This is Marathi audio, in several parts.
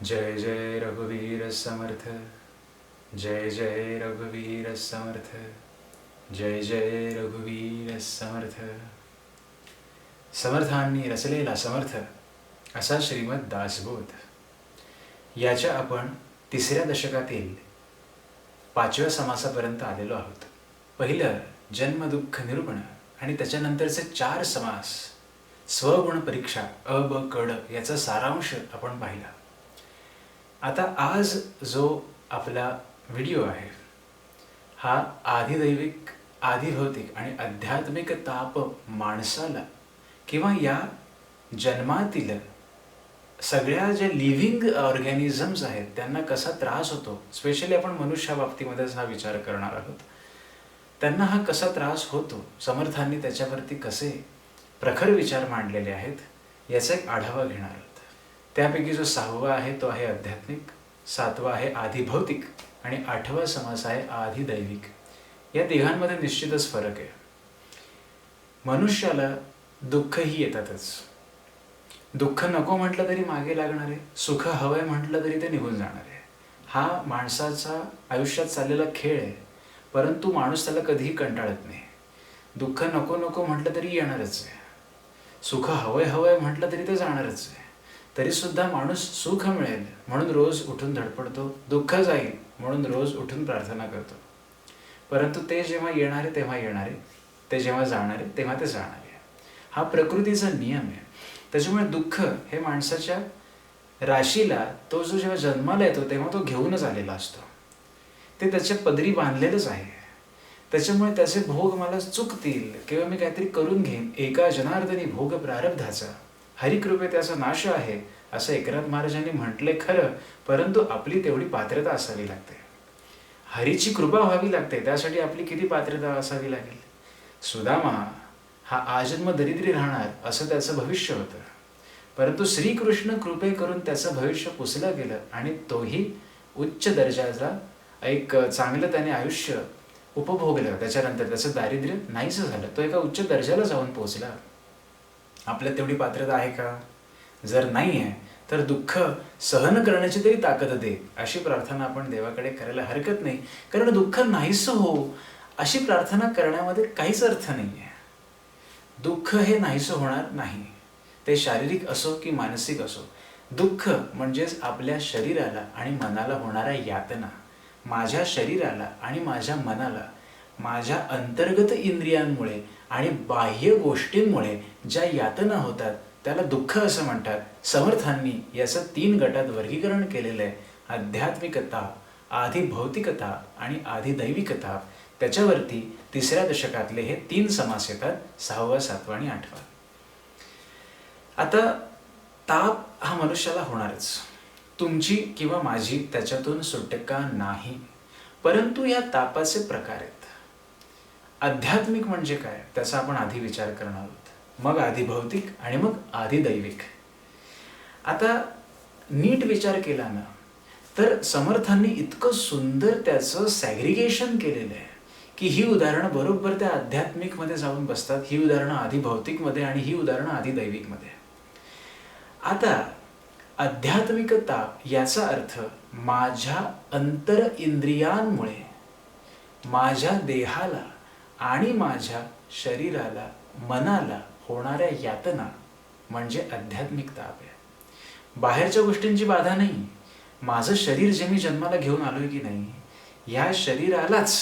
जय जय रघुवीर समर्थ, जय जय रघुवीर समर्थ, जय जय रघुवीर समर्थ. समर्थांनी रचलेला समर्थ असा श्रीमद दासबोध याच्या आपण 3ऱ्या दशकातील 5व्या समासापर्यंत आलेलो आहोत. पहिलं जन्म दुःख निरूपण आणि त्याच्यानंतरचे 4 समास स्वगुण परीक्षा अ ब क ड याचा सारांश आपण पाहिला. आता आज जो आपला व्हिडिओ आहे हा आधिदैविक, आधिभौतिक आणि आध्यात्मिक ताप माणसाला किंवा या जन्मातील सगळ्या ज्या लिव्हिंग ऑर्गॅनिझम्स आहेत त्यांना कसा त्रास होतो, स्पेशली आपण मनुष्या बाबतीमध्येच हा विचार करणार आहोत. त्यांना हा कसा त्रास होतो, समर्थांनी त्याच्यावरती कसे प्रखर विचार मांडलेले आहेत याचा एक आढावा घेणार आहोत. त्यापैकी जो 6वा आहे तो आहे आध्यात्मिक, 7वा आहे आधिभौतिक आणि 8वा समास आहे आधिदैविक. या तिघांमध्ये निश्चितच फरक आहे. मनुष्याला दुःखही येतातच. दुःख नको म्हटलं तरी मागे लागणार आहे, सुख हवंय म्हटलं तरी ते निघून जाणार आहे. हा माणसाचा आयुष्यात चाललेला खेळ आहे, परंतु माणूस त्याला कधीही कंटाळत नाही. दुःख नको नको म्हटलं तरी येणारच आहे, सुख हवंय हवंय म्हटलं तरी ते जाणारच आहे. तरीसुद्धा माणूस सुख मिळेल म्हणून रोज उठून धडपडतो, दुःख जाईल म्हणून रोज उठून प्रार्थना करतो. परंतु ते जेव्हा येणार आहे तेव्हा येणार आहे, ते जेव्हा जाणार आहे तेव्हा ते जाणार आहे. हा प्रकृतीचा नियम आहे. त्याच्यामुळे दुःख हे माणसाच्या राशीला, तो जो जेव्हा जन्माला येतो तेव्हा तो घेऊनच आलेला असतो. ते त्याच्या पदरी बांधलेलंच आहे. त्याच्यामुळे त्याचे भोग मला चुकतील किंवा मी काहीतरी करून घेईन, एका जनार्दनी भोग प्रारब्धाचा हरिकृपे त्याचा नाश आहे असं एकनाथ महाराजांनी म्हटले खरं, परंतु आपली तेवढी पात्रता असावी लागते. हरीची कृपा व्हावी लागते, त्यासाठी आपली किती पात्रता असावी लागेल. सुदामा हा आजन्म दरिद्री राहणार असं त्याचं भविष्य होतं, परंतु श्रीकृष्ण कृपे करून त्याचं भविष्य पुसलं गेलं आणि तोही उच्च दर्जाचा एक चांगलं त्याने आयुष्य उपभोगलं. त्याच्यानंतर त्याचं दारिद्र्य नाहीसं झालं, तो एका उच्च दर्जाला जाऊन पोहोचला. आपल्यात तेवढी पात्रता आहे का? जर नाही आहे तर दुःख सहन करण्याची तरी ताकद दे अशी प्रार्थना आपण देवाकडे करायला हरकत नाही. कारण दुःख नाहीसं हो अशी प्रार्थना करण्यामध्ये काहीच अर्थ नाही आहे. दुःख हे नाहीसं होणार नाही, ते शारीरिक असो की मानसिक असो. दुःख म्हणजेच आपल्या शरीराला आणि मनाला होणाऱ्या यातना. माझ्या शरीराला आणि माझ्या मनाला माझ्या अंतर्गत इंद्रियांमुळे आणि बाह्य गोष्टींमुळे ज्या यातना होतात त्याला दुःख असं म्हणतात. समर्थांनी याचं 3 गटात वर्गीकरण केलेलं आहे. आध्यात्मिकता, आधिभौतिकता आणि आधिदैविकता. त्याच्यावरती 3ऱ्या दशकातले हे 3 समास येतात, 6वा, 7वा आणि 8वा. आता ताप हा मनुष्याला होणारच, तुमची किंवा माझी त्याच्यातून सुटका नाही. परंतु या तापाचे प्रकार आहेत. आध्यात्मिक म्हणजे काय त्याचा आपण आधी विचार करणार आहोत, मग आधिभौतिक आणि मग आधिदैविक. आता नीट विचार केला ना तर समर्थांनी इतकं सुंदर त्याचं सॅग्रिगेशन केलेलं आहे की ही उदाहरणं बरोबर त्या आध्यात्मिकमध्ये जाऊन बसतात, ही उदाहरणं आधिभौतिकमध्ये आणि ही उदाहरणं आधिदैविकमध्ये. आता आध्यात्मिकता याचा अर्थ माझ्या अंतर इंद्रियांमुळे माझ्या देहाला आणि माझ्या शरीराला, मनाला होणाऱ्या यातना म्हणजे आध्यात्मिक ताप आहे. बाहेरच्या गोष्टींची बाधा नाही. माझं शरीर जे मी जन्माला घेऊन आलोय की नाही, या शरीरालाच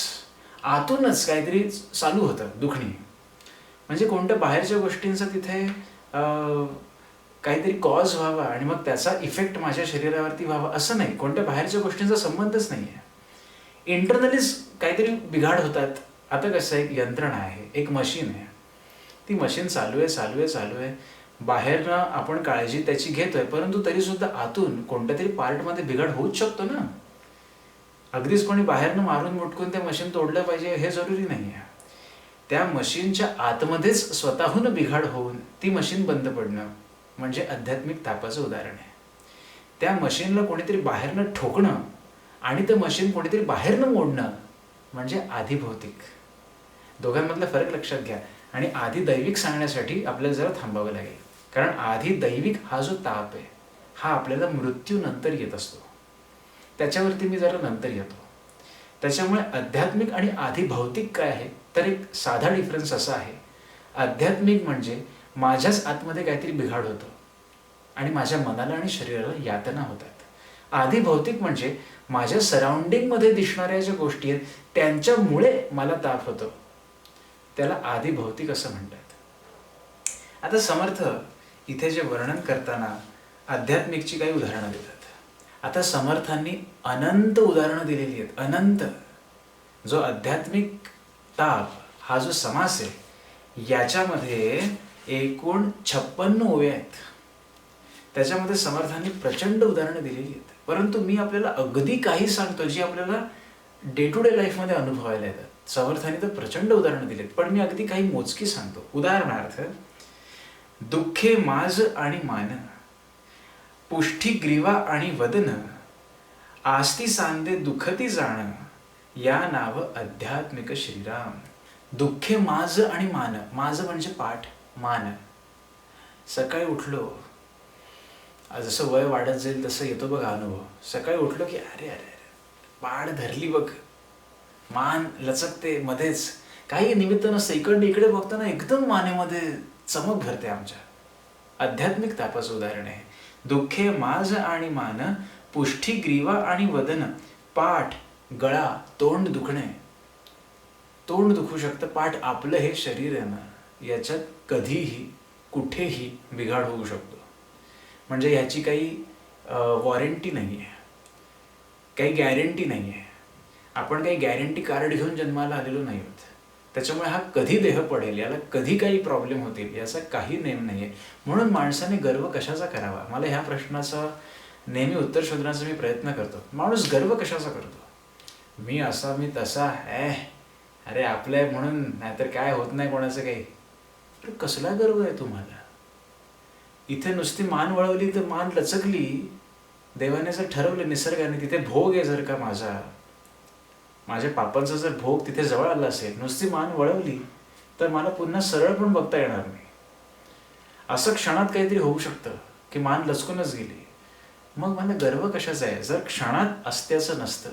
आतूनच काहीतरी चालू होतं दुखणी. म्हणजे कोणत्या बाहेरच्या गोष्टींचा तिथे काहीतरी कॉज व्हावा आणि मग त्याचा इफेक्ट माझ्या शरीरावरती व्हावा असं नाही. कोणत्या बाहेरच्या गोष्टींचा संबंधच नाही आहे. इंटरनलीच काहीतरी बिघाड होतात. आता कसं एक यंत्रणा आहे, एक मशीन आहे, ती मशीन चालू आहे. बाहेरनं आपण काळजी त्याची घेतोय, परंतु तरीसुद्धा आतून कोणत्या तरी पार्टमध्ये बिघाड होऊच शकतो ना. अगदीच कोणी बाहेरनं मारून मुटकून ते मशीन तोडलं पाहिजे हे जरुरी नाही आहे. त्या मशीनच्या आतमध्येच स्वतःहून बिघाड होऊन ती मशीन बंद पडणं म्हणजे आध्यात्मिक तापाचं उदाहरण आहे. त्या मशीनला कोणीतरी बाहेरनं ठोकणं आणि ते मशीन कोणीतरी बाहेरनं मोडणं म्हणजे आधिभौतिक. दोघांमधला फरक लक्षात घ्या. आणि आधिदैविक सांगण्यासाठी आपल्याला जरा थांबावं लागेल, कारण आधिदैविक हा जो ताप आहे हा आपल्याला मृत्यू नंतर येत असतो. त्याच्यावरती मी जरा नंतर येतो. त्याच्यामुळे आध्यात्मिक आणि आधी भौतिक काय आहे, तर एक साधा डिफरन्स असा आहे, आध्यात्मिक म्हणजे माझ्याच आतमध्ये काहीतरी बिघाड होतं आणि माझ्या मनाला आणि शरीराला यातना होतात. आधी भौतिक म्हणजे माझ्या सराउंडिंगमध्ये दिसणाऱ्या ज्या गोष्टी आहेत त्यांच्यामुळे मला ताप होतो, त्याला आधी भौतिक असं म्हणतात. आता समर्थ इथे जे वर्णन करताना आध्यात्मिकची काही उदाहरणं देतात. आता समर्थांनी अनंत उदाहरणं दिलेली आहेत, अनंत. जो आध्यात्मिक ताप हा जो समास आहे याच्यामध्ये एकूण 56 ओव्या आहेत. त्याच्यामध्ये समर्थांनी प्रचंड उदाहरणं दिलेली आहेत. परंतु मी आपल्याला अगदी काही सांगतो जी आपल्याला डे टू डे लाईफमध्ये अनुभवायला येतात. समर्थांनी तर प्रचंड उदाहरणं दिलीत, पण मी अगदी काही मोजकी सांगतो. उदाहरणार्थ, दुःखे माज आणि मान, पुष्टी ग्रीवा आणि वदन, आस्ती सांदे दुखती जाण, या नाव आध्यात्मिक श्रीराम. दुःखे माज आणि मान, माज म्हणजे पाठ, मान. सकाळी उठलो, जसं वय वाढत जाईल तसं येतो बघा अनुभव. सकाळी उठलो की अरे अरे अरे पाठ धरली बघ, मान लचकते मध्येच, काही निमित्त नसतं, इकडे इकडे बघताना एकदम मानेमध्ये चमक भरते आमच्या. आध्यात्मिक तापाचं उदाहरण आहे. दुःखे माज आणि मान, पुष्टी ग्रीवा आणि वदन, पाठ, गळा, तोंड दुखणे. तोंड दुखू शकतं, पाठ, आपलं हे शरीर आहे ना, याच्यात कधीही कुठेही बिघाड होऊ शकतो. म्हणजे ह्याची काही वॉरंटी नाही आहे, काही गॅरंटी नाही आहे. आपण काही गॅरंटी कार्ड घेऊन जन्माला आलेलो नाही आहोत. त्याच्यामुळे हा कधी देह पडेल, याला कधी काही प्रॉब्लेम होतील याचा काही नेम नाही आहे. म्हणून माणसाने गर्व कशाचा करावा, मला ह्या प्रश्नाचा नेहमी उत्तर शोधण्याचा मी प्रयत्न करतो. माणूस गर्व कशाचा करतो, मी असा मी तसा, अरे आपलं आहे म्हणून, नाहीतर काय होत नाही कोणाचं काही. अरे कसला गर्व आहे तुम्हाला. इथे नुसती मान वळवली तर मान लचकली, देवाने जर ठरवलं निसर्गाने तिथे भोग आहे जर का माझ्या पापांचा जर भोग तिथे जवळ आला असेल, नुसती मान वळवली तर मला पुन्हा सरळ पण बघता येणार नाही. असं क्षणात काहीतरी होऊ शकतं की मान लचकूनच गेली. मग मला गर्व कशाचा आहे, जर क्षणात अस्त्याचं नसतं,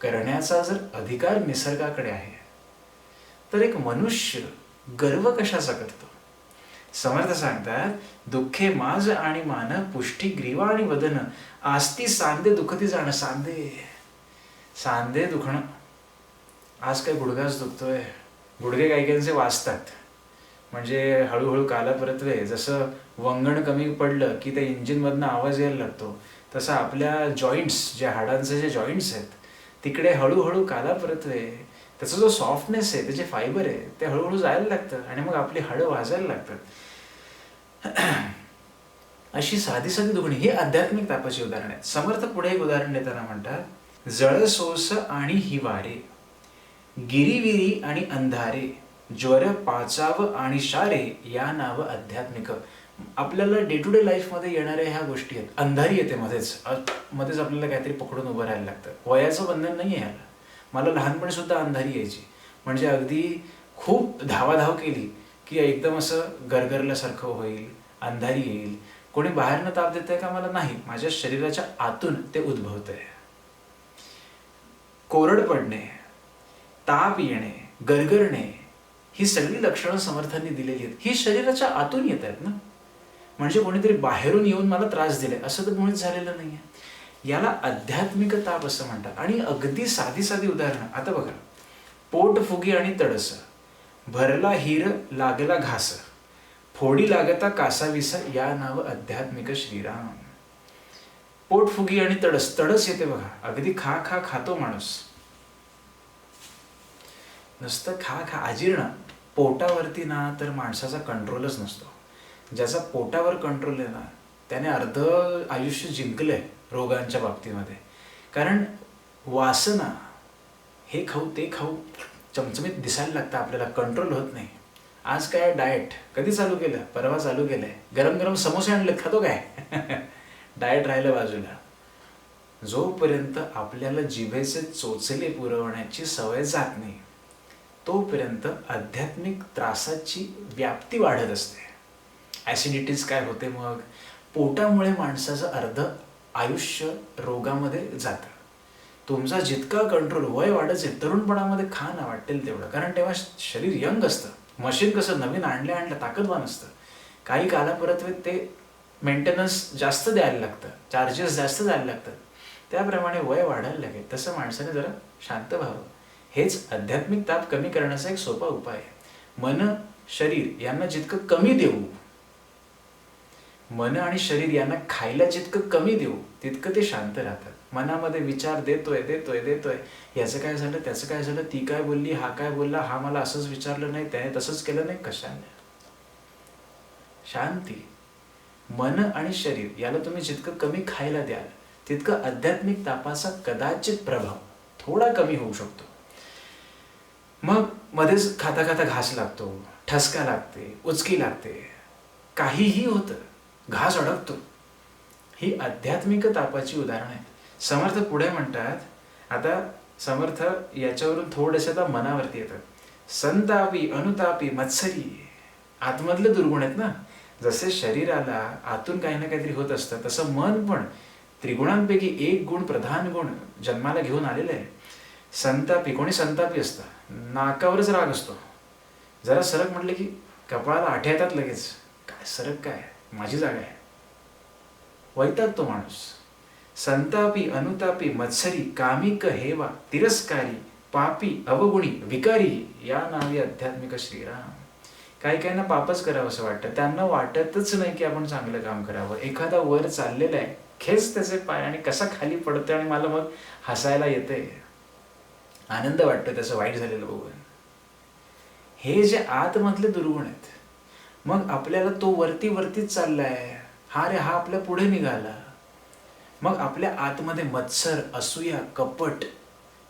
करण्याचा जर अधिकार निसर्गाकडे आहे, तर एक मनुष्य गर्व कशाचा करतो. समर्थ सांगतात, दुःखे माज आणि मान, पुष्टी ग्रीवा आणि वदन, आस्ती सांदे दुखती जाणं. सांदे दुखणं, आज काय गुडघाच दुखतोय, गुडघे काही काहींचे वाजतात, म्हणजे हळूहळू कालापरत्वे, जसं वंगण कमी पडलं की त्या इंजिनमधनं आवाज यायला लागतो, तसं आपल्या जॉईंट्स, ज्या हाडांचे जे जॉईंट्स आहेत तिकडे हळूहळू कालापरत्वे त्याचा जो सॉफ्टनेस आहे, त्याचे फायबर आहे, ते हळूहळू जायला लागतं आणि मग आपली हाडं वाजायला लागतात. अशी साधी साधी दुखणी, ही आध्यात्मिक तापाची उदाहरण आहेत. समर्थ पुढे एक उदाहरण देताना म्हणतात, जळसोस आणि हिवारे, गिरीविरी आणि अंधारे, ज्वर पाचाव आणि शारे, या नाव आध्यात्मिक. आपल्याला डे टू डे लाईफमध्ये येणाऱ्या ह्या गोष्टी आहेत. अंधारी येते मध्येच आपल्याला काहीतरी पकडून उभं राहायला लागतं. वयाचं बंधन नाही आहे ह्याला. मला लहानपणी सुद्धा अंधारी यायची, म्हणजे अगदी खूप धावाधाव केली की एकदम असं गरगरल्यासारखं होईल, अंधारी येईल. कोणी बाहेरनं ताप देत आहे का मला, नाही, माझ्या शरीराच्या आतून ते उद्भवत आहे. कोरड पडणे, ताप येणे, गरगरणे, ही सगळी लक्षणं समर्थांनी दिलेली आहेत. ही शरीराच्या आतून येत आहेत ना, म्हणजे कोणीतरी बाहेरून येऊन मला त्रास दिले असं तर मुळीच झालेलं नाही आहे. याला आध्यात्मिक ताप असं म्हणतात. आणि अगदी साधी साधी उदाहरणं. आता बघा, पोट फुगी आणि तडस, भरला हिर लागला घास, फोडी लागता कासाविस, या नाव आध्यात्मिक श्रीराम. पोट फुगी आणि तडस, तडस येते बघा, अगदी खा खातो माणूस, नुसतं खा अजीर्ण. पोटावरती ना तर माणसाचा कंट्रोलच नसतो. ज्याचा पोटावर कंट्रोल आहे ना त्याने अर्ध आयुष्य जिंकलंय रोगांच्या बाबतीमध्ये. कारण वासना, हे खाऊ ते खाऊ, चमचमीत दिसायला लागतं, आपल्याला कंट्रोल होत नाही. आज काय डाएट कधी चालू केलं, परवा चालू केलंय, गरम गरम समोसे आणलेत, खातो काय. डाएट राहिलं बाजूला. जोपर्यंत आपल्याला जिभेचे चोचले पुरवण्याची सवय जात नाही तोपर्यंत आध्यात्मिक त्रासाची व्याप्ती वाढत असते. ॲसिडिटीज काय होते, मग पोटामुळे माणसाचं अर्ध आयुष्य रोगामध्ये जातं. तुमचा जितका कंट्रोल, वय वाढत आहे, तरुणपणामध्ये खा ना वाटेल तेवढं, कारण तेव्हा शरीर यंग असतं. मशीन कसं नवीन आणल्या ताकदवान असतं. काही कालापरत्वे ते मेंटेनन्स जास्त द्यायला लागतं, चार्जेस जास्त द्यायला लागतात. त्याप्रमाणे वय वाढायला लागेल तसं माणसाने जरा शांत व्हावं. हेच आध्यात्मिक ताप कमी करण्याचा एक सोपा उपाय आहे. मन शरीर यांना जितकं कमी देऊ, मन आणि शरीर यांना खायला जितकं कमी देऊ तितकं ते शांत राहतात. मनामध्ये विचार देतोय देतोय देतोय, याचं काय झालं, त्याचं काय झालं, ती काय बोलली, हा काय बोलला, हा मला असंच विचारलं नाही, त्याने तसंच केलं नाही, कशाने. शांती. मन आणि शरीर याला तुम्ही जितकं कमी खायला द्याल तितकं आध्यात्मिक तापाचा कदाचित प्रभाव थोडा कमी होऊ शकतो. मग मध्येच खाता खाता घास लागतो, ठसका लागते, उचकी लागते, काहीही होतं, घास अडकतो. ही आध्यात्मिक तापाची उदाहरणं आहेत. समर्थ पुढे म्हणतात, आता समर्थ याच्यावरून थोडेसे आता मनावरती येतात. संतापी अनुतापी मत्सरी, आतमधले दुर्गुण आहेत ना. जसे शरीराला आतून काही ना काहीतरी होत असतं, तसं मन पण त्रिगुणांपैकी एक गुण, प्रधान गुण जन्माला घेऊन आलेलं आहे. संतापी, कोणी संतापी असतं, नाकावरच राग असतो. जरा सरक म्हटलं की कपाळाला आठ्या येतात लगेच. काय सरक, काय माझी जागा आहे, वैतागतो माणूस. संतापी अनुतापी मत्सरी, कामिक हेवा, तिरस्कारी, पापी, अवगुणी, विकारी, या नावी आध्यात्मिक श्रीराम. काही काहींना पापच करावं असं वाटतं. त्यांना वाटतच नाही की आपण चांगलं काम करावं. एखादा वर चाललेला आहे, खेच त्याचे पाय आणि कसा खाली पडतोय आणि मला मग हसायला येते, आनंद वाटतो त्याचं वाईट झालेलं बघून. हे जे आतमधले दुर्गुण आहेत. मग आपल्याला तो वरतीच चाललाय, हा रे हा आपल्या पुढे निघाला. मग आपल्या आतमध्ये मत्सर, असूया, कपट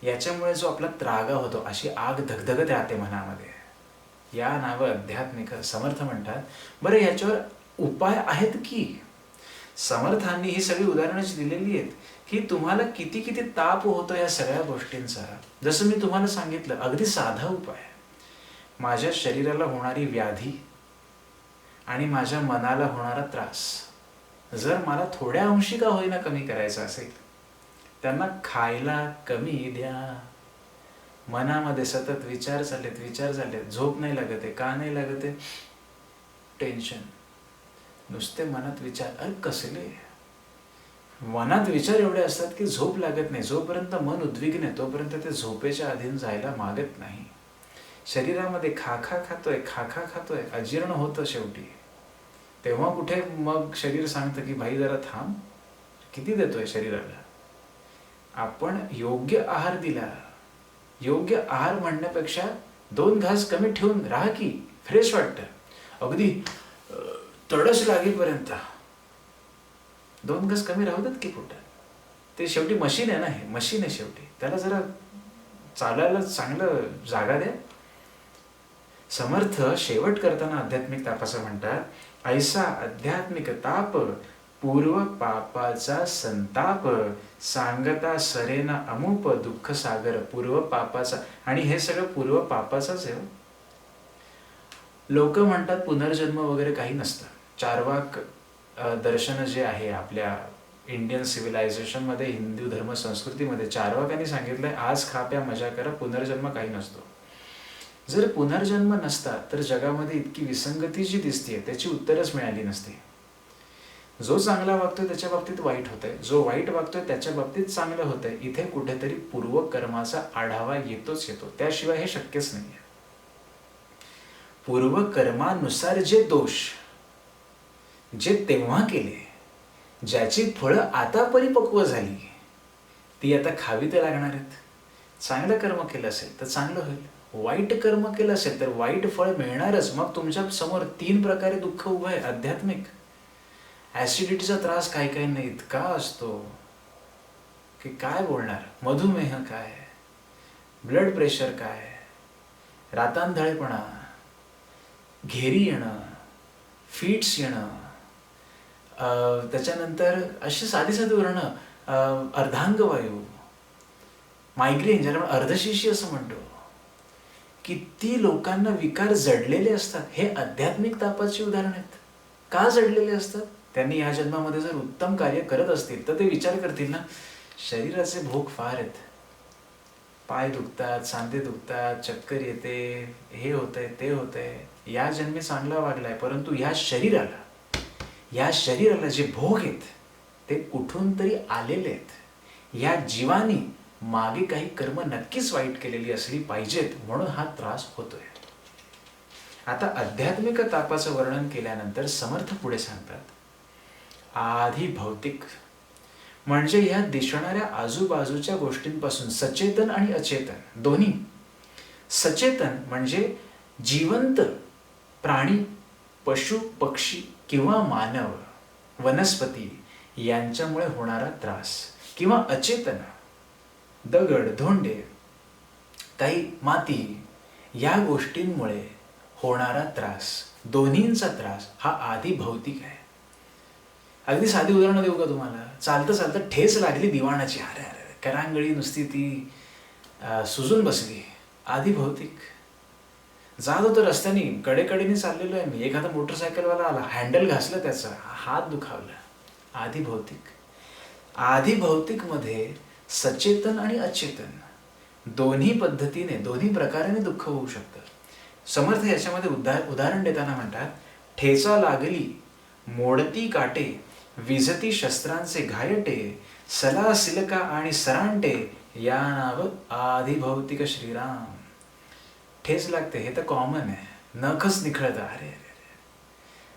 याच्यामुळे जो आपला त्रागा होतो, अशी आग धगधगत राहते मनामध्ये. या नावं आध्यात्मिक. समर्थ म्हणतात, बरं याच्यावर उपाय आहेत की. समर्थांनी ही सगळी उदाहरणं दिलेली आहेत की तुम्हाला किती किती ताप होतो या सगळ्या गोष्टींचा. जसं मी तुम्हाला सांगितलं, अगदी साधा उपाय. माझ्या शरीराला होणारी व्याधी आणि माझ्या मनाला होणारा त्रास जर मला थोड्या अंशी का होईना कमी करायचा असेल, त्यांना खायला कमी द्या. मनामध्ये सतत विचार चाललेत, झोप नाही लागत आहे, का नाही लागत आहे, टेन्शन, नुसते मनात विचार. अरे कसले मनात विचार एवढे असतात की झोप लागत नाही. जोपर्यंत मन उद्विग्न आहे तोपर्यंत ते झोपेच्या अधीन जायला मागत नाही. शरीरामध्ये खाखा खातोय, अजीर्ण होतं शेवटी. तेव्हा कुठे मग शरीर सांगतं की भाई जरा थांब, किती देतोय शरीराला. आपण योग्य आहार दिला. योग्य आहार म्हणण्यापेक्षा 2 घास कमी ठेवून राहा की फ्रेश वाटतं. अगदी तडस लागेपर्यंत 2 घास कमी राहू देत की पोटात. ते शेवटी मशीन आहे ना, हे मशीन आहे शेवटी. त्याला जरा चालायला चांगलं जागा द्या. समर्थ शेवट करताना आध्यात्मिक तापाचं म्हणतात, ऐसा आध्यात्मिक ताप, पूर्व पापाचा संताप, सांगता सरेना अमूप दुःख सागर. पूर्व पापाचा, आणि हे सगळं पूर्व पापाचाच आहे. लोक म्हणतात पुनर्जन्म वगैरे काही नसतं. चार्वाक दर्शन जे आहे आपल्या इंडियन सिव्हिलायझेशन मध्ये, हिंदू धर्म संस्कृतीमध्ये चार्वाकांनी सांगितलंय, आज खा प्या मजा करा, पुनर्जन्म काही नसतो. जर पुनर्जन्म नसता तर जगामध्ये इतकी विसंगती जी दिसते त्याची उत्तरच मिळाली नसती. जो चांगला वागतोय त्याच्या बाबतीत वाईट होतंय, जो वाईट वागतोय त्याच्या बाबतीत चांगलं होतंय. इथे कुठेतरी पूर्वकर्माचा आढावा येतो, त्याशिवाय हे शक्यच नाहीये. पूर्वकर्मानुसार जे दोष जे तेव्हा केले, ज्याची फळं आता परिपक्व झाली, ती आता खावी तर लागणार आहेत. चांगलं कर्म केलं असेल तर चांगलं होईल, वाईट कर्म केलं असेल तर वाईट फळ मिळणारच. मग तुमच्या समोर 3 प्रकारे दुःख उभं आहे आध्यात्मिक. ऍसिडिटीचा त्रास काही नाही इतका असतो की काय बोलणार. मधुमेह काय, ब्लड प्रेशर काय, रातांधळेपणा, घेरी येणं, फिट्स येणं, त्याच्यानंतर अशी साधी उदाहरणं, अर्धांगवायू, मायग्रेन ज्याला अर्धशिशी असं म्हणतो. किती लोकांना विकार जडलेले असतात. हे आध्यात्मिक तापाची उदाहरण आहेत. का जडलेले असतात? त्यांनी या जन्मामध्ये जर उत्तम कार्य करत असतील तर ते विचार करतील ना, शरीराचे भोग फार आहेत, पाय दुखतात, सांधे दुखतात, चक्कर येते, हे होतंय ते होतंय, या जन्मी चांगला वागलाय, परंतु या शरीराला जे भोग आहेत ते कुठून तरी आलेले आहेत. या जीवानी मागे काही कर्म नक्कीच वाईट केलेली असली पाहिजेत, म्हणून हा त्रास होतोय. आता आध्यात्मिक तापाचं वर्णन केल्यानंतर समर्थ पुढे सांगतात, आधी भौतिक म्हणजे ह्या दिसणाऱ्या आजूबाजूच्या गोष्टींपासून सचेतन आणि अचेतन दोन्ही. सचेतन म्हणजे जिवंत प्राणी, पशु पक्षी किंवा मानव, वनस्पती यांच्यामुळे होणारा त्रास, किंवा अचेतन दगड धोंडे, काही माती, या गोष्टींमुळे होणारा त्रास, दोन्हींचा त्रास हा आधी भौतिक आहे. अगदी साधी उदाहरणं देऊ का तुम्हाला? चालतं चालतं ठेच लागली दिवाणाची, अरे अरे करांगळी नुसती ती सुजून बसली, आधी भौतिक. जात होतं रस्त्याने, कडेकडेने चाललेलो आहे मी, एखादा मोटरसायकलवाला आला, हँडल घासलं त्याचं, हात दुखावला, आधी भौतिक. आधी भौतिकमध्ये सचेतन आणि अचेतन दोन्ही पद्धतीने, दोन्ही प्रकाराने दुःख होऊ शकतं. समर्थ याच्यामध्ये उदाहरण देताना म्हणतात, ठेचा लागली मोडती काटे, विझती शस्त्रांचे घायटे, सला सिलका आणि सरांटे, या नाव आधी भौतिक श्रीराम. ठेच लागते हे तर कॉमन आहे, नखच निखळतं, अरे अरे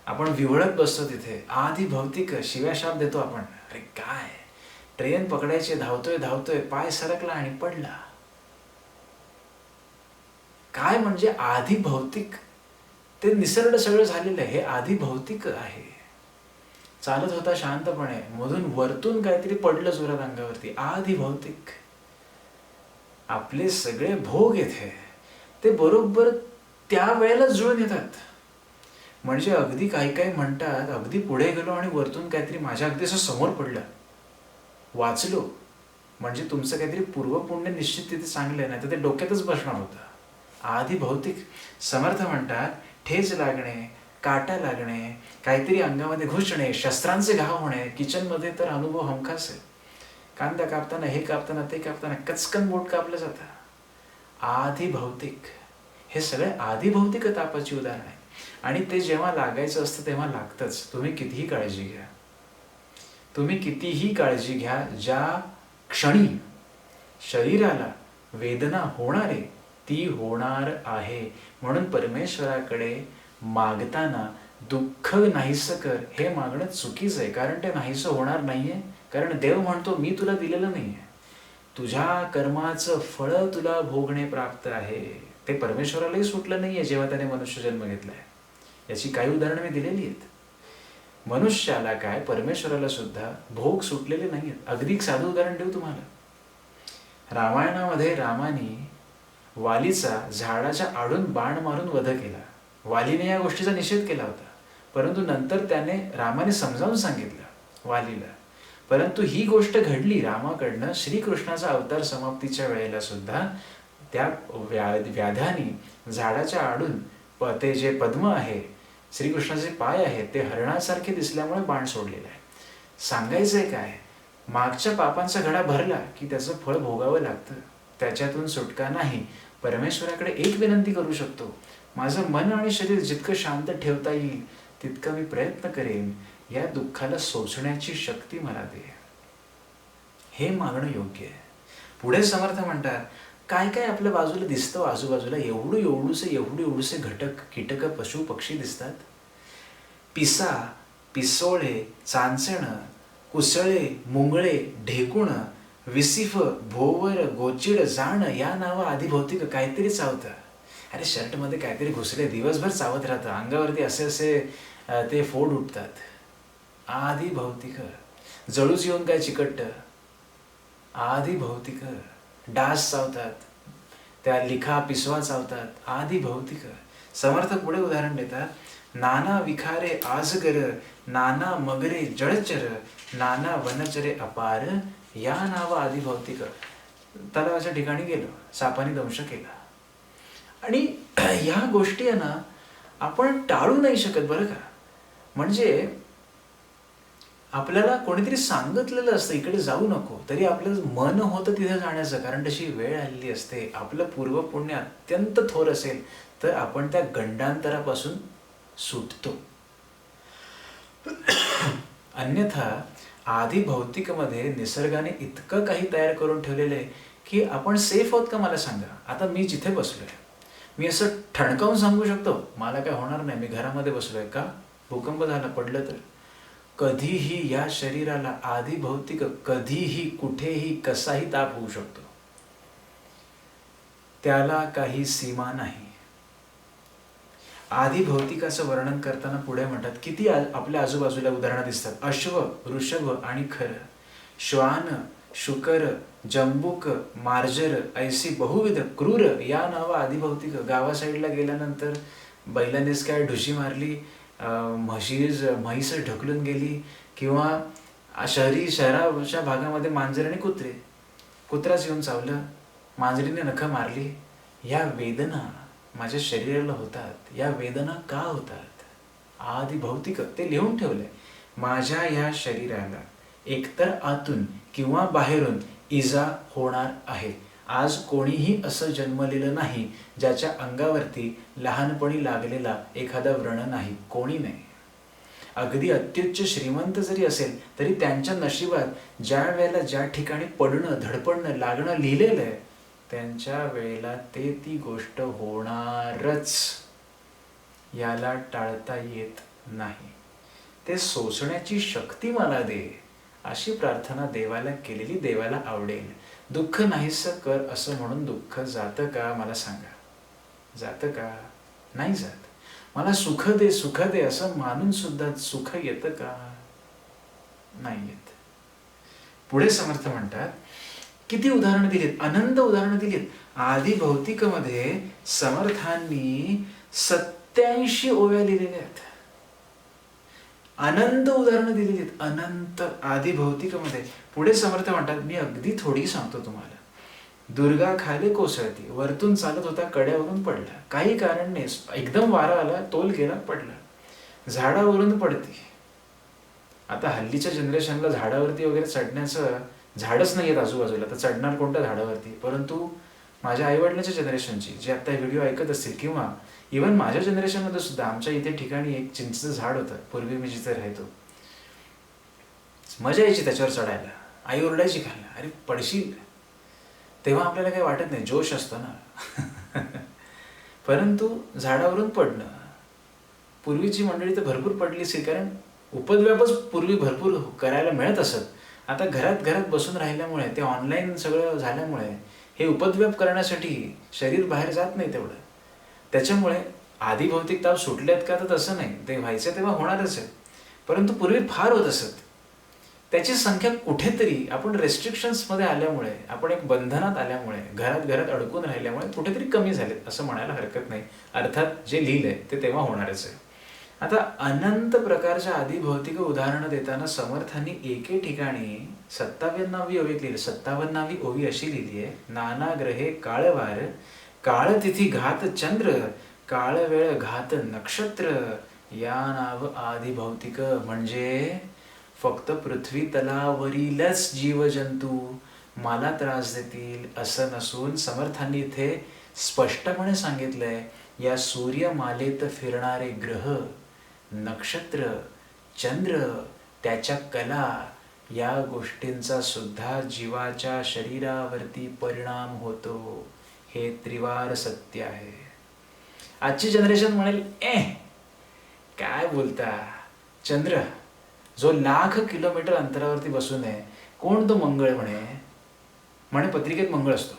आपण विवळत बसतो तिथे, आधी भौतिक शिव्या शाप देतो आपण, अरे काय ट्रेन पकडायचे, धावतोय, पाय सरकला आणि पडला. काय म्हणजे आधी भौतिक, ते निसर्ग सगळं झालेलं आहे, हे आधी भौतिक आहे. चालत होता शांतपणे, मधून वरतून काहीतरी पडलं जोरात अंगावरती, आधी भौतिक. आपले सगळे भोग येथे ते बरोबर त्या वेळेला जुळून येतात. म्हणजे अगदी काही म्हणतात, अगदी पुढे गेलो आणि वरतून काहीतरी माझ्या अगदी असं समोर पडलं, वाचलो, म्हणजे तुमचं काहीतरी पूर्वपुण्य निश्चित तिथे चांगलं नाही तर ते डोक्यातच बसणार होतं. आधी भौतिक. समर्थ म्हणतात, ठेच लागणे, काटा लागणे, काहीतरी अंगामध्ये घुसणे, शस्त्रांचे घाव होणे, किचनमध्ये तर अनुभव हमखास आहे. कांदा कापताना, हे कापताना, ते कापताना कचकन बोट कापलं जातं, आधी भौतिक. हे सगळे आधी भौतिक तापाची उदाहरण आहे. आणि ते जेव्हा लागायचं असतं तेव्हा लागतंच. तुम्ही कितीही काळजी घ्या, ज्या क्षणी शरीराला वेदना होणारे ती होणार आहे. म्हणून परमेश्वराकडे मागताना दुःख नाहीसं कर हे मागणं चुकीचं आहे, कारण ते नाहीसं होणार नाहीये. कारण देव म्हणतो, मी तुला दिलेलं नाहीये, तुझ्या कर्माचं फळ तुला भोगणे प्राप्त आहे. ते परमेश्वरालाही सुटलं नाहीये जेव्हा त्याने मनुष्य जन्म घेतलाय. याची काही उदाहरणं मी दिलेली आहेत. मनुष्याला काय, परमेश्वराला सुद्धा भोग सुटलेले नाहीयेत. अगदी साधं उदाहरण देऊ तुम्हाला. रामायणामध्ये रामाने वालीचा झाडाच्या आडून बाण मारून वध केला. वालीने या गोष्टीचा निषेध केला होता, परंतु नंतर रामाने समजावून सांगितलं वालीला. परंतु ही गोष्ट घडली रामाकडनं श्रीकृष्णाचा अवतार समाप्तीच्या वेळेला सुद्धा. त्या व्याधानी झाडाच्या आडून ते जे पद्म आहे, श्रीकृष्णाचे पाय आहेत, ते हरणासारखे दिसल्यामुळे बाण सोडलेला आहे. सांगायचंय काय, मागच्या पापांचा घडा भरला की त्याचं फळ भोगावं लागतं, त्याच्यातून सुटका नाही. परमेश्वराकडे एक विनंती करू शकतो, माझं मन आणि शरीर जितकं शांत ठेवता येईल तितका मी प्रयत्न करेन, या दुःखाला सोसण्याची शक्ती मला दे. हे मागणं योग्य आहे. पुढे समर्थ म्हणतात, काय काय आपल्या बाजूला दिसतं, आजूबाजूला एवढूसे घटक, कीटक, पशु पक्षी दिसतात. पिसा, पिसोळे, चांचण, कुसळे, मुंगळे, ढेकुण, विसिफ, भोवर, गोचिड, जाण, या नावं आधी भौतिक. काहीतरी चावतं, अरे शर्टमध्ये काहीतरी घुसले, दिवसभर चावत राहतं, अंगावरती असे ते फोड उठतात, आधी भौतिक. जळूच येऊन काय चिकटतं, आधी भौतिक. डास चावतात, त्या लिखा पिसवा चावतात, आधी भौतिक. समर्थ पुढे उदाहरण देतात, नाना विखारे आजगर, नाना मगरे जळचर, नाना वनचरे अपार, या नाव आधी भौतिक. तलावाच्या ठिकाणी गेलो, सापाने दंश केला. आणि ह्या गोष्टी आहे ना, आपण टाळू नाही शकत बरं का. म्हणजे आपल्याला कोणीतरी सांगितलेलं असतं इकडे जाऊ नको, तरी आपलं मन होतं तिथे जाण्याचं, कारण तशी वेळ आलेली असते. आपलं पूर्वपुण्य अत्यंत थोर असेल तर आपण त्या गंडांतरापासून सुटतो. अन्यथा आधी भौतिकमध्ये निसर्गाने इतकं काही तयार करून ठेवलेलं आहे की आपण सेफ आहोत का मला सांगा. आता मी जिथे बसलोय, मी असं ठणकावून सांगू शकतो मला काय होणार नाही, मी घरामध्ये बसलोय. का? भूकंप झाला, पडलं तर? कधीही या शरीराला आधी भौतिक कधीही कुठेही कसाही ताप होऊ शकतो, त्याला काही सीमा नाही. आधी भौतिकाचं वर्णन करताना पुढे म्हणतात, किती आपल्या आजूबाजूला उदाहरणं दिसतात. अश्व, ऋषभ आणि खर, श्वान, शुकर, जंबूक, मार्जर, ऐसी बहुविध क्रूर या नावं आधी भौतिक. गावा साईडला गेल्यानंतर बैलानेच काय ढुशी मारली, म्हैस ढकलून गेली, किंवा शहराच्या भागामध्ये मांजर आणि कुत्रे, कुत्राच येऊन चावलं, मांजरीने नखं मारली. या वेदना माझ्या शरीराला होतात. या वेदना का होतात? आधी भौतिक ते लिहून ठेवलंय. माझ्या या शरीराला एकतर आतून किंवा बाहेरून इजा होणार आहे. आज कोणीही असं जन्मलेलं नाही ज्याच्या अंगावरती लहानपणी लागलेला एखादा व्रण नाही. कोणी नाही. अगदी अत्युच्च श्रीमंत जरी असेल तरी त्यांच्या नशिबात ज्या वेळेला ज्या ठिकाणी पडणं, धडपडणं, लागणं लिहिलेलं आहे, त्यांच्या वेळेला ती गोष्ट होणारच. याला टाळता येत नाही. ते सोसण्याची शक्ती मला दे, अशी प्रार्थना देवाला केलेली देवाला आवडेल. दुःख नाहीसं कर असं म्हणून दुःख जातं का मला सांगा? जातं का? नाही जात. मला सुख दे, सुख दे असं मानून सुद्धा सुख येतं का? नाही येत. पुढे समर्थ म्हणतात, किती उदाहरणं दिलीत, अनंत उदाहरणं दिलीत. आधी भौतिकमध्ये समर्थांनी 87 ओव्या लिहिलेल्या आहेत. अनंत उदाहरणं दिलेली आहेत, अनंत आधी भौतिकमध्ये. पुढे समर्थ म्हणतात, मी अगदी थोडी सांगतो तुम्हाला. दुर्गा खाली कोसळती, वरतून चालत होता, कड्यावरून पडला, काही कारण नाही, एकदम वारा आला, तोल गेला, पडला. झाडावरून पडती. आता हल्लीच्या जनरेशनला झाडावरती वगैरे चढण्याचं, झाडच नाही आहेत आजूबाजूला, तर चढणार कोणत्या झाडावरती? परंतु माझ्या आईवडिलांच्या जनरेशनची जे आता व्हिडिओ ऐकत असतील, किंवा इव्हन माझ्या जनरेशनमध्ये सुद्धा, आमच्या इथे ठिकाणी एक चिंचेचं झाड होतं पूर्वी मी जिथे राहायचो. मजा यायची त्याच्यावर चढायला. आई ओरडायची खायला, अरे पडशील. तेव्हा आपल्याला काही वाटत नाही, जोश असतो ना. परंतु झाडावरून पडणं, पूर्वीची मंडळी तर भरपूर पडली असेल, कारण उपद्व्यापच पूर्वी भरपूर करायला मिळत असत. आता घरात बसून राहिल्यामुळे, ते ऑनलाईन सगळं झाल्यामुळे हे उपद्व्याप करण्यासाठी शरीर बाहेर जात नाही तेवढं. त्याच्यामुळे आधी भौतिक ताप सुटलेत का? तर तसं नाही, ते व्हायचं तेव्हा होणारच आहे. परंतु पूर्वी फार होत असत. त्याची संख्या कुठेतरी आपण रेस्ट्रिक्शन्समध्ये आल्यामुळे, आपण एक बंधनात आल्यामुळे, घरात अडकून राहिल्यामुळे कुठेतरी कमी झालेत असं म्हणायला हरकत नाही. अर्थात जे लिहिलंय ते तेव्हा होणारच आहे. आता अनंत प्रकारच्या आधी भौतिक उदाहरणं देताना समर्थांनी एके ठिकाणी 57वी ओवी लिहिली. 57वी ओवी अशी लिहिली आहे, नाना ग्रहे काळवार, काळतिथी घात चंद्र, काळ वेळ घात नक्षत्र, या नाव आधी भौतिक. म्हणजे फक्त पृथ्वी तलावरीलच जीवजंतू मला त्रास देतील असं नसून, समर्थांनी इथे स्पष्टपणे सांगितलंय, या सूर्यमालेत फिरणारे ग्रह, नक्षत्र, चंद्र, त्याच्या कला, या गोष्टींचा सुद्धा जीवाच्या शरीरावरती परिणाम होतो. हे त्रिवार सत्य आहे. आजची जनरेशन म्हणेल, काय बोलता, चंद्र जो 1,00,000 किलोमीटर अंतरावरती बसून आहे, कोण तो मंगळ म्हणे पत्रिकेत मंगळ असतो,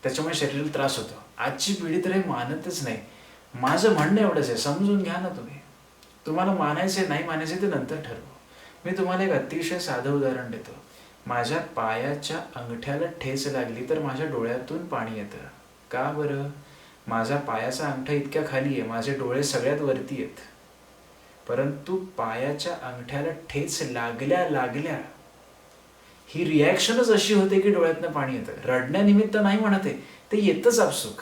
त्याच्यामुळे शरीराला त्रास होतो. आजची पिढी तर हे मानतच नाही. माझं म्हणणं एवढंच आहे, समजून घ्या ना तुम्ही. तुम्हाला मानायचे नाही मानायचे ते नंतर ठरवा. मी तुम्हाला एक अतिशय साधं उदाहरण देतो. माझ्या पायाच्या अंगठ्याला ठेच लागली तर माझ्या डोळ्यातून पाणी येतं. का बरं? माझा पायाचा अंगठा इतक्या खाली आहे, माझे डोळे सगळ्यात वरती आहेत. परंतु पायाच्या अंगठ्याला ठेच लागल्या ही रिॲक्शनच अशी होते की डोळ्यातनं पाणी येतं. रडण्यानिमित्त नाही म्हणत आहे, ते येतच आपसुक.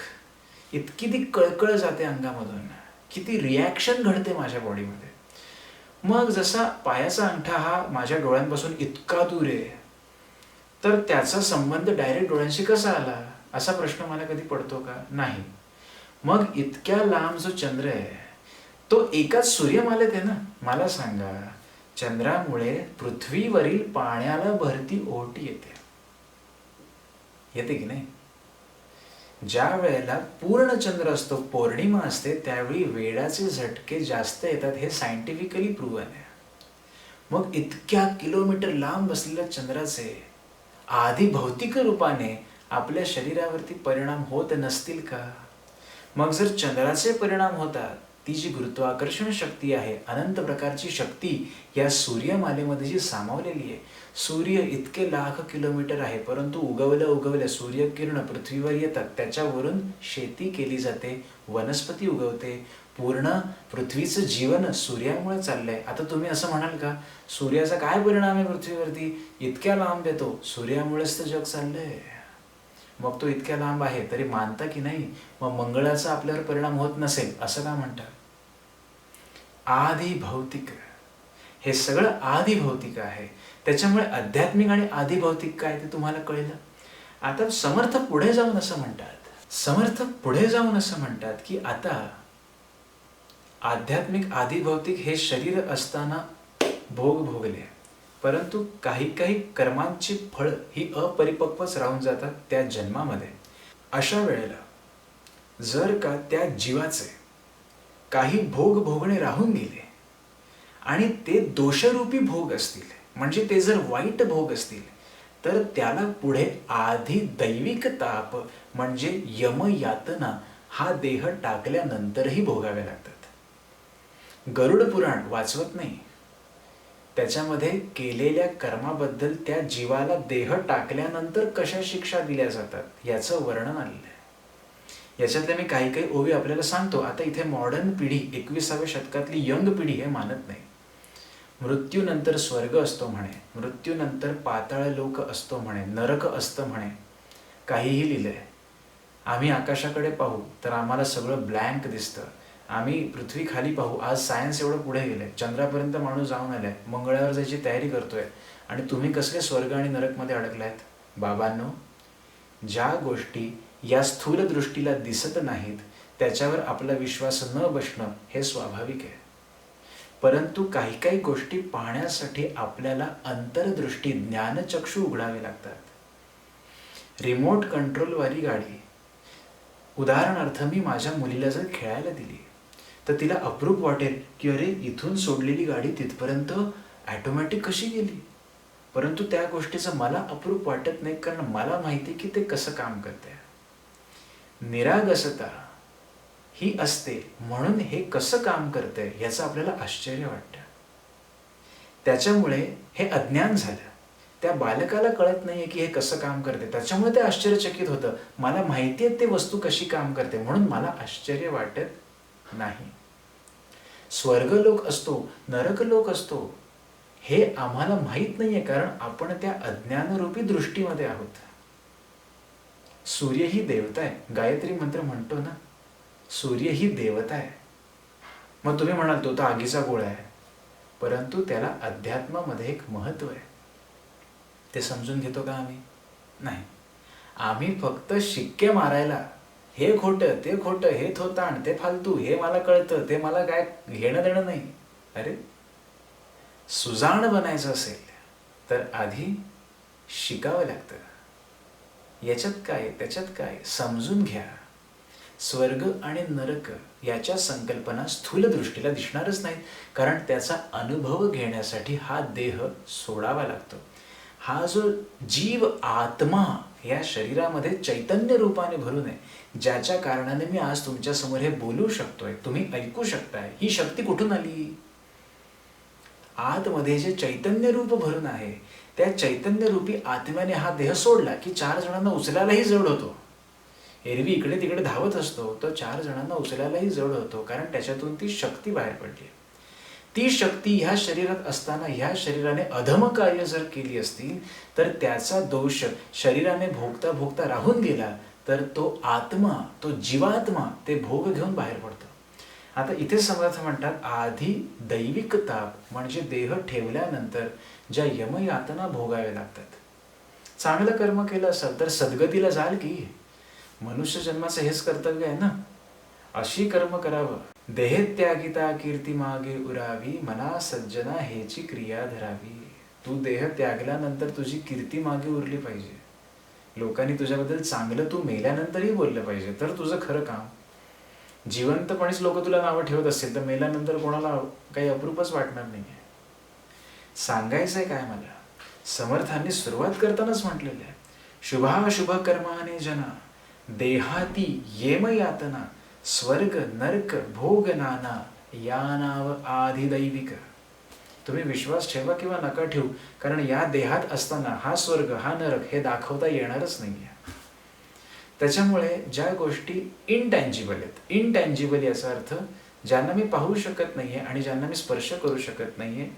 इतकी ती कळकळ जाते अंगामधून, किती रिॲक्शन घडते माझ्या बॉडीमध्ये. मग जसा पायाचा अंगठा हा माझ्या डोळ्यांपासून इतका दूर आहे, तर त्याचा संबंध डायरेक्ट डोळ्यांशी कसा आला असा प्रश्न मला कधी पडतो का? नाही. मग इतक्या लांब जो चंद्र आहे तो एकाच सूर्यमालेत आहे ना. मला सांगा, चंद्रामुळे पृथ्वीवरील पाण्याला भरती ओहोटी येते, येते की नाही? ज्या वेळेला पूर्ण चंद्र असतो, पौर्णिमा असते, त्यावेळी वेडाचे झटके जास्त येतात, हे सायंटिफिकली प्रूव्हन आहे. मग इतक्या किलोमीटर लांब असलेल्या चंद्राचे आधी भौतिक रूपाने आपल्या शरीरावरती परिणाम होत नसतील का? मग जर चंद्राचे परिणाम होतात, ती जी गुरुत्वाकर्षण शक्ती आहे, अनंत प्रकारची शक्ती या सूर्यमालेमध्ये जी सामावलेली आहे, सूर्य इतके लाख किलोमीटर आहे, परंतु उगवल्या सूर्यकिरण पृथ्वीवर येतात, त्याच्यावरून शेती केली जाते, वनस्पती उगवते, पूर्ण पृथ्वीचं जीवन सूर्यामुळे चाललंय. आता तुम्ही असं म्हणाल का, सूर्याचा काय परिणाम आहे पृथ्वीवरती? इतक्या लांब येतो, सूर्यामुळेच तर जग चाललंय. मग तो इतक्या लांब आहे तरी मानता की नाही? मग मंगळाचा आपल्यावर परिणाम होत नसेल असं का म्हणतात? आधी भौतिक, हे सगळं आधी भौतिक आहे. त्याच्यामुळे आध्यात्मिक आणि आधी भौतिक काय ते तुम्हाला कळलं. आता समर्थ पुढे जाऊन असं म्हणतात की आता आध्यात्मिक आधी भौतिक हे शरीर असताना भोग भोगले, परंतु काही काही कर्मांची फळ ही अपरिपक्वच राहून जातात त्या जन्मामध्ये. अशा वेळेला जर का त्या जीवाचे काही भोग भोगणे राहून गेले आणि ते दोषरूपी भोग असतील, म्हणजे ते जर वाईट भोग असतील, तर त्याला पुढे आधी दैविक ताप म्हणजे यमयातना हा देह टाकल्यानंतरही भोगावे लागतात. गरुड पुराण वाचवत नाही, त्याच्यामध्ये केलेल्या कर्माबद्दल त्या जीवाला देह टाकल्यानंतर कशा शिक्षा दिल्या जातात याचं वर्णन आलेलं आहे. याच्यातल्या मी काही काही ओवी आपल्याला सांगतो. आता इथे मॉडर्न पिढी, 21व्या शतकातली यंग पिढी हे मानत नाही. मृत्यूनंतर स्वर्ग असतो म्हणे, मृत्यूनंतर पाताळ लोक असतो म्हणे, नरक असतं म्हणे, काहीही लिहिलंय. आम्ही आकाशाकडे पाहू तर आम्हाला सगळं ब्लँक दिसतं. आम्ही पृथ्वी खाली पाहू, आज सायन्स एवढं पुढे गेलंय, चंद्रापर्यंत माणूस जाऊन आलाय, मंगळावर जायची तयारी करतोय, आणि तुम्ही कसले स्वर्ग आणि नरकमध्ये अडकलायत? बाबांनो, ज्या गोष्टी या स्थूल दृष्टीला दिसत नाहीत त्याच्यावर आपला विश्वास न बसणं हे स्वाभाविक आहे. परंतु काही काही गोष्टी पाहण्यासाठी आपल्याला अंतर्दृष्टी, ज्ञानचक्षु उघडावे लागतात. रिमोट कंट्रोलवाली गाडी, उदाहरणार्थ मी माझ्या मुलीला जर खेळायला दिली तर तिला अप्रूप वाटेल की अरे इथून सोडलेली गाडी तिथपर्यंत ॲटोमॅटिक कशी गेली. परंतु त्या गोष्टीचं मला अप्रूप वाटत नाही, कारण मला माहिती की ते कसं काम करते. निरागसता ही असते म्हणून हे कसं काम करतंय याचं आपल्याला आश्चर्य वाटतं. त्याच्यामुळे हे अज्ञान झालं. त्या बालकाला कळत नाहीये की हे कसं काम करते, त्याच्यामुळे ते आश्चर्यचकित होतं. मला माहिती आहे ते वस्तू कशी काम करते म्हणून मला आश्चर्य वाटत नाही. स्वर्गलोक असतो, नरकलोक असतो, हे आम्हाला माहीत नाहीये, कारण आपण त्या अज्ञानरूपी दृष्टीमध्ये आहोत. सूर्य ही देवता आहे, गायत्री मंत्र म्हणतो ना, सूर्य ही देवता आहे. मग तुम्ही म्हणाल तो तर आगीचा गोळा आहे, परंतु त्याला अध्यात्मामध्ये एक महत्व आहे. ते समजून घेतो का आम्ही? नाही. आम्ही फक्त शिक्के मारायला, हे खोटं ते खोटं, हे थोतांड ते फालतू, हे मला कळतं ते मला काय घेणं देणं नाही. अरे, सुजाण बनायचं असेल तर आधी शिकावं लागतं. याच्यात काय त्याच्यात काय समजून घ्या. स्वर्ग आणि नरक याच्या संकल्पना स्थूल दृष्टीला दिसणारच नाहीत, कारण त्याचा अनुभव घेण्यासाठी हा देह सोडावा लागतो. हा जो जीव आत्मा या शरीरामध्ये चैतन्य रूपाने भरून आहे, ज्याच्या कारणाने मी आज तुमच्या समोर हे बोलू शकतोय, तुम्ही ऐकू शकताय, ही शक्ती कुठून आली? आतमध्ये जे चैतन्य रूप भरून आहे, त्या चैतन्य रूपी आत्म्याने हा देह सोडला की 4 जणांना उचलायलाही जड होतो. एरवी इकडे तिकडे धावत असतो तर 4 जणांना उचलायलाही जड होतो, कारण त्याच्यातून ती शक्ती बाहेर पडली. ती शक्ती ह्या शरीरात असताना ह्या शरीराने अधम कार्य जर केली असतील तर त्याचा दोष शरीराने भोगता भोगता राहून गेला तर तो आत्मा, तो जीवात्मा ते भोग घेऊन बाहेर पडतो. आता इथे समर्थ म्हणतात आधी दैविक ताप म्हणजे देह ठेवल्यानंतर ज्या यमयातना भोगाव्या लागतात. चांगलं कर्म केलं असेल तर सद्गतीला जाल की. मनुष्य जन्माचं हेच कर्तव्य आहे ना. अशी कर्म करावं. देहत्यागिता कीर्ती मागे उरावी, मना सज्जना हेची क्रिया धरावी. तू देह त्यागल्यानंतर तुझी कीर्ती मागे उरली पाहिजे. लोकांनी तुझ्याबद्दल चांगलं तू मेल्यानंतरही बोललं पाहिजे, तर तुझं खरं काम. जिवंतपणीच लोक तुला नावं ठेवत असतील तर मेल्यानंतर कोणाला काही अप्रूपच वाटणार नाहीये. सांगायचंय काय मला, समर्थांनी सुरुवात करतानाच म्हटलेलं आहे, शुभाशुभ कर्माने जना देहाती येम यातना, स्वर्ग नरक भोग नाना या नाव आधिदैविक. तुम्ही विश्वास ठेवा किंवा नका ठेवू, कारण या देहात असताना हा स्वर्ग हा नरक हे दाखवता येणारच नाहीये. त्याच्यामुळे ज्या गोष्टी इनटँजिबल आहेत, इनटँजिबल याचा अर्थ ज्यांना मी पाहू शकत नाहीये आणि ज्यांना मी स्पर्श करू शकत नाहीये,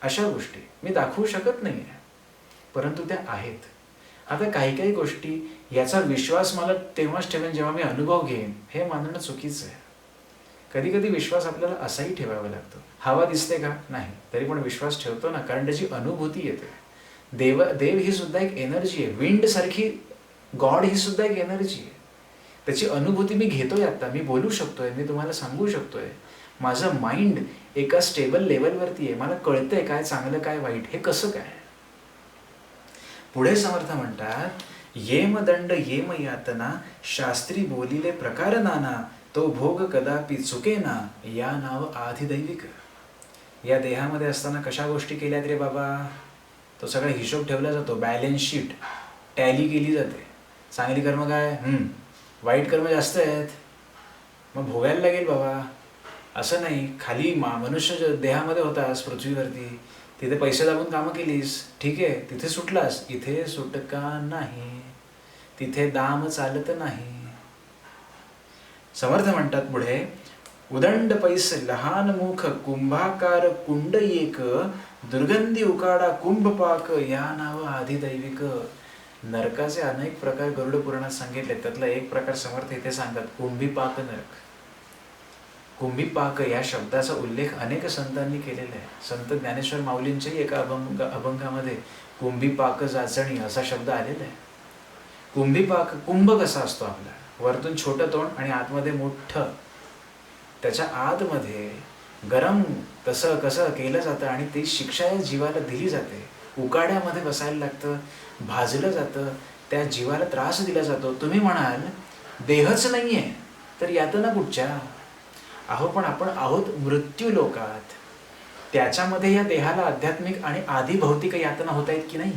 अशा गोष्टी मी दाखवू शकत नाहीये, परंतु त्या आहेत. आता काही काही गोष्टी याचा विश्वास मला तेव्हाच ठेवेन जेव्हा मी अनुभव घेईन, हे मानणं चुकीचं आहे. कधी कधी विश्वास आपल्याला असाही ठेवावा लागतो. हवा दिसते का? नाही, तरी पण विश्वास ठेवतो ना, कारण त्याची अनुभूती येते. देव ही सुद्धा एक एनर्जी आहे. विंड सारखी गॉड ही सुद्धा एक एनर्जी आहे. त्याची अनुभूती मी घेतोय. आता मी बोलू शकतोय, मी तुम्हाला सांगू शकतोय. माझं माइंड एका स्टेबल लेवलवरती आहे. मला कळतंय काय चांगलं काय वाईट, हे कसं काय. पुढे समर्थ म्हणतात, येम दंड येम यातना, शास्त्री बोलिले प्रकार नाना, तो भोग कदापि चुकेना, या नाव आधिदैविक. या देहामध्ये असताना कशा गोष्टी केल्यात रे बाबा, तो सगळा हिशोब ठेवला जातो. बॅलन्स शीट टॅली केली जाते. चांगली कर्म काय, वाईट कर्म जास्त आहेत, मग भोगायला लागेल बाबा. असं नाही, खाली मनुष्य देहामध्ये होतास पृथ्वीवरती, तिथे पैसे दाबून कामं केलीस, ठीक आहे, तिथे सुटलास. इथे सुटका नाही, तिथे दाम चालत नाही. समर्थ म्हणतात पुढे, उदंड पैस लहान मुख, कुंभाकार कुंड एक, दुर्गंधी उकाडा कुंभपाक, या नाव आधिदैविक. नरकाचे अनेक प्रकार गरुड पुराणात सांगितले. त्यातला एक प्रकार समर्थ इथे सांगतात, कुंभीपाक नरक. कुंभीपाक या शब्दाचा उल्लेख अनेक संतांनी केलेला आहे. संत ज्ञानेश्वर माऊलींच्याही एका अभंगामध्ये कुंभीपाक जाचणी असा शब्द आलेला आहे. कुंभीपाक, कुंभ कसा असतो आपला, वरतून छोटं तोंड आणि आतमध्ये मोठं, त्याच्या आतमध्ये गरम तसं कसं केलं जातं आणि ती शिक्षा या जीवाला दिली जाते. उकाड्यामध्ये बसायला लागतं, भाजलं जातं, त्या जीवाला त्रास दिला जातो. तुम्ही म्हणाल देहच नाहीये तर यातना कुठच्या. अहो पण आपण आहोत मृत्यू लोकात. त्याच्यामध्ये या देहाला आध्यात्मिक आणि आधी भौतिक यातना होत आहेत की नाही.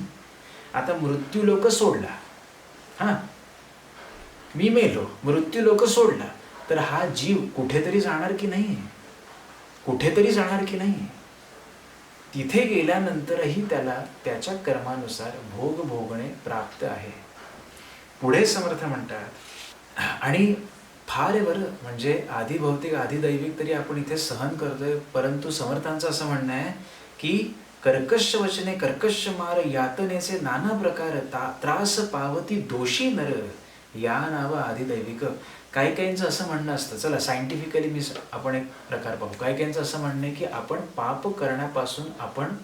आता मृत्यू लोक सोडला, मी मेलो, मृत्यू लोक सोडला, तर हा जीव कुठेतरी जाणार की नाही, कुठेतरी जाणार की नाही. तिथे गेल्यानंतरही त्याला त्याच्या कर्मानुसार भोग भोगणे प्राप्त आहे. पुढे समर्थ म्हणतात, आणि फार आहे बरं, म्हणजे आधी भौतिक आधी दैविक तरी आपण इथे सहन करतोय, परंतु समर्थांचं असं म्हणणं आहे की कर्कश वचने कर्कश मार, यातनेचे नाना प्रकार, त्रास पावती दोषी नर, या नाव आधिदैविक. काही काहींचं असं म्हणणं असतं, चला सायंटिफिकली आपण एक प्रकार पाहू. काही काहींचं असं म्हणणं आहे की आपण पाप करण्यापासून आपण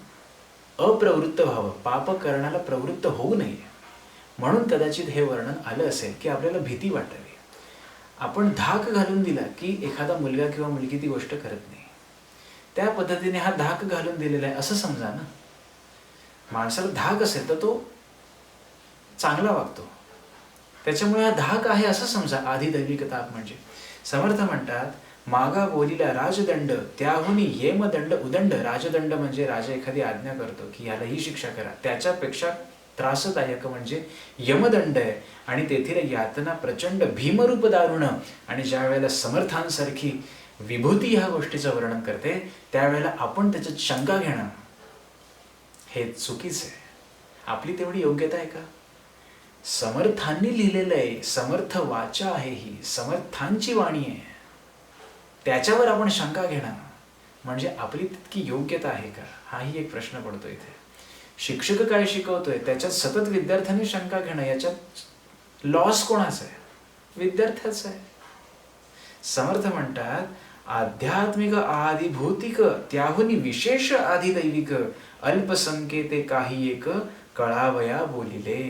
अप्रवृत्त व्हावं, पाप करण्याला प्रवृत्त होऊ नये, म्हणून कदाचित हे वर्णन आलं असेल की आपल्याला भीती वाटावी. आपण धाक घालून दिला की एखादा मुलगा किंवा मुलगी ती गोष्ट करत नाही, त्या पद्धतीने हा धाक घालून दिलेला आहे असं समजा ना. माणसाला धाक असेल तर तो चांगला वागतो, त्याच्यामुळे हा धाक आहे असं समजा. आधिदैविक ताप म्हणजे समर्थ म्हणतात, मागा बोलीला राजदंड, त्याहून येमदंड उदंड. राजदंड म्हणजे राजा एखादी आज्ञा करतो की याला ही शिक्षा करा, त्याच्यापेक्षा त्रासदायक म्हणजे यमदंड आहे. आणि तेथील यातना प्रचंड भीमरूप दारुण. आणि ज्या वेळेला समर्थांसारखी विभूती ह्या गोष्टीचं वर्णन करते, त्यावेळेला आपण त्याच्यात शंका घेणं हे चुकीचं आहे. आपली तेवढी योग्यता आहे का. समर्थांनी लिहिलेलं आहे, समर्थ वाचा आहे, ही समर्थांची वाणी आहे, त्याच्यावर आपण शंका घेणं म्हणजे आपली तितकी योग्यता आहे का, हाही एक प्रश्न पडतो इथे. शिक्षक काय शिकवतोय त्याच्यात सतत विद्यार्थ्यांनी शंका घेणं, याच्यात लॉस कोणाचा आहे, विद्यार्थ्याचा आहे. समर्थ म्हणतात, आध्यात्मिक आदिभौतिक त्याहुनी विशेष आधिदैविक अल्पसंख्येते काही एक कळावया बोलिले.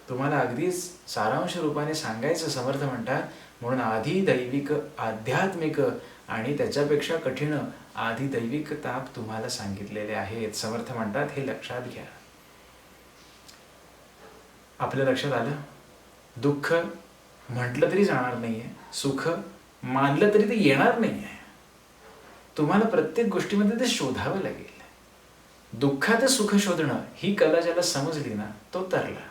तुम्हाला अगदीच सारांश रूपाने सांगायचं समर्थ म्हणतात, म्हणून आधिदैविक आध्यात्मिक आणि त्याच्यापेक्षा कठीण आधिदैविक ताप तुम्हाला सांगितलेले आहेत. समर्थ म्हणतात हे लक्षात घ्या. आपल्या लक्षात आलं, दुःख म्हटलं तरी जाणार नाहीये, सुख मानलं तरी ते येणार नाहीये. तुम्हाला प्रत्येक गोष्टीमध्ये ते शोधावं लागेल. दुःखात सुख शोधणं ही कला ज्याला समजली ना तो तरला.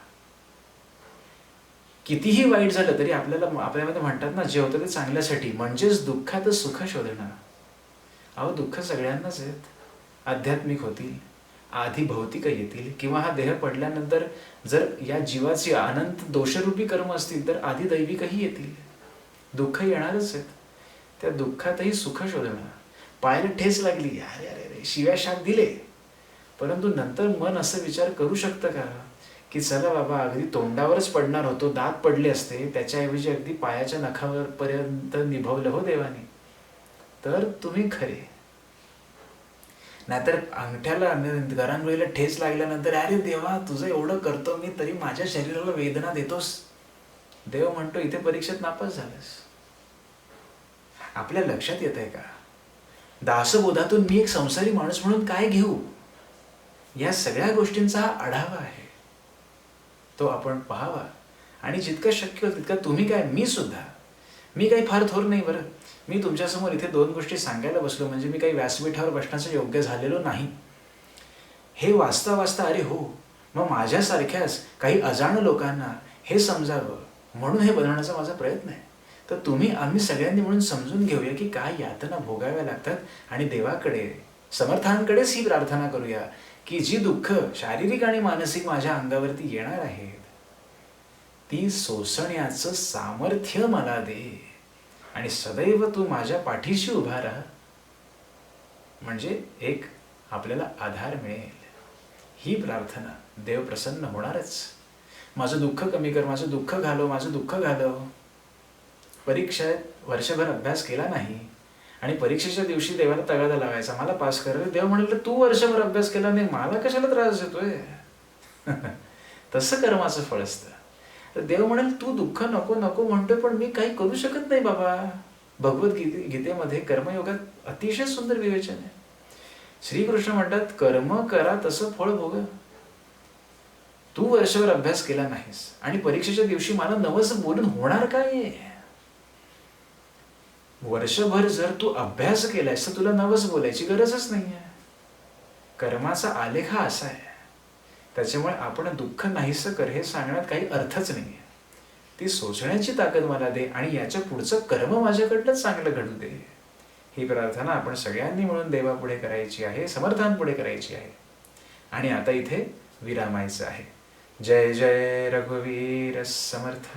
कितीही वाईट झालं तरी आपल्यामध्ये म्हणतात ना, जे होतं ते चांगल्यासाठी, म्हणजेच दुःखात सुख शोधणं. अहो दुःख सगळ्यांनाच आहेत. आध्यात्मिक होतील, आधी भौतिक येतील, किंवा हा देह पडल्यानंतर जर या जीवाची अनंत दोषरूपी कर्म असतील तर आधी दैविकही येतील. दुःख येणारच आहेत. त्या दुःखातही सुख शोधणं. पायाला ठेच लागली, अरे अरे अरे शिव्या शाप दिले, परंतु नंतर मन असं विचार करू शकतं का की चला बाबा, अगदी तोंडावरच पडणार होतो, दात पडले असते, त्याच्याऐवजी अगदी पायाच्या नखावर पर्यंत निभवलं हो देवाने, तर तुम्ही खरे. नाहीतर अंगठ्याला गरांगळीला ठेच लागल्यानंतर अरे देवा तुझं एवढं करतो मी तरी माझ्या शरीराला वेदना देतोस. देव म्हणतो इथे परीक्षेत नापास झालास. आपल्या लक्षात येत आहे का, दासबोधातून मी एक संसारी माणूस म्हणून काय घेऊ, या सगळ्या गोष्टींचा हा आढावा आहे. तो आपण पाहावा आणि जितकं शक्य होईल तितकं तुम्ही काय, मी सुद्धा, मी काही फार थोर नाही बरं. मी तुमच्यासमोर इथे 2 गोष्टी सांगायला बसलो म्हणजे मी काही व्यासपीठावर बसण्याचं योग्य झालेलो नाही. हे वाचता वाचता अरे हो, मग माझ्यासारख्याच काही अजाण लोकांना हे समजावं म्हणून हे बनवण्याचा माझा प्रयत्न आहे. तर आम्ही सगळ्यांनी म्हणून समजून घेऊया की काय यातना भोगाव्या लागतात आणि देवाकडे, समर्थांकडेच ही प्रार्थना करूया की जी दुःख शारीरिक आणि मानसिक माझ्या अंगावरती येणार आहेत ती सोसण्याचं सामर्थ्य मला दे आणि सदैव तू माझ्या पाठीशी उभा राहा, म्हणजे एक आपल्याला आधार मिळेल. ही प्रार्थना देव प्रसन्न होणारच. माझं दुःख कमी कर, माझं दुःख घालव, माझं दुःख घालव. परीक्षेत वर्षभर अभ्यास केला नाही आणि परीक्षेच्या दिवशी देवाला तगादा लावायचा, मला पास कर. देव म्हणाले तू वर्षभर अभ्यास केला नाही, मला कशाला त्रास देतोय. तसं कर्माचं फळ असतं. तर देव म्हणेल तू दुःख नको नको म्हणतोय, पण मी काही करू शकत नाही बाबा. भगवद्गीतेमध्ये कर्मयोगात अतिशय सुंदर विवेचन आहे. श्रीकृष्ण म्हणतात कर्म करा तसं फळ भोगा. तू वर्षभर अभ्यास केला नाहीस आणि परीक्षेच्या दिवशी मला नवस बोलून होणार काय. वर्षभर जर तू अभ्यास केलायस तर तुला नवस बोलायची गरजच नाहीये. कर्माचा आलेख हा असा आहे. त्याच्यामुळे आपण दुःख नाहीसं कर हे सांगण्यात काही अर्थच नाहीये. ती सोसण्याची ताकद मला दे आणि याच्या पुढचं कर्म माझ्याकडनं चांगलं घडू दे. ही प्रार्थना आपण सगळ्यांनी मिळून देवापुढे करायची आहे, समर्थांपुढे करायची आहे. आणि आता इथे विरामायचं आहे. जय जय रघुवीर समर्थ.